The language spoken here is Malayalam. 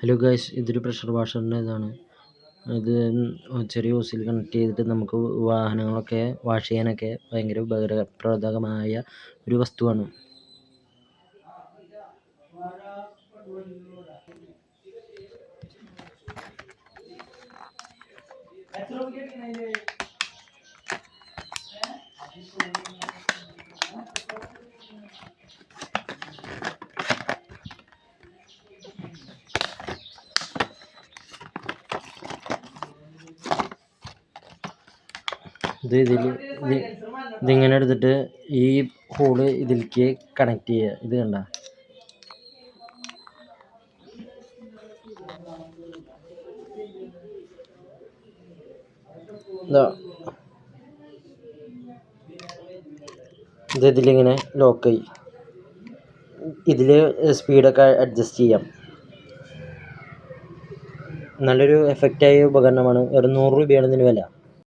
ഹലോ ഗൈസ്, ഇതൊരു പ്രഷർ വാഷറിൻ്റെ ഇതാണ്. ഇത് ചെറിയ ഓസിൽ കണക്ട് ചെയ്തിട്ട് നമുക്ക് വാഹനങ്ങളൊക്കെ വാഷ് ചെയ്യാനൊക്കെ ഭയങ്കര ഉപകാരപ്രദമായ ഒരു വസ്തുവാണ്. ഇതിങ്ങനെ എടുത്തിട്ട് ഈ ഹോള് ഇതിലേക്ക് കണക്ട് ചെയ്യുക. ഇത് കണ്ട, ഇത് ഇതിലിങ്ങനെ ലോക്കായി. ഇതിൽ സ്പീഡൊക്കെ അഡ്ജസ്റ്റ് ചെയ്യാം. നല്ലൊരു എഫക്റ്റായ ഉപകരണമാണ്. വെറും 100 രൂപയാണ് ഇതിന് വില.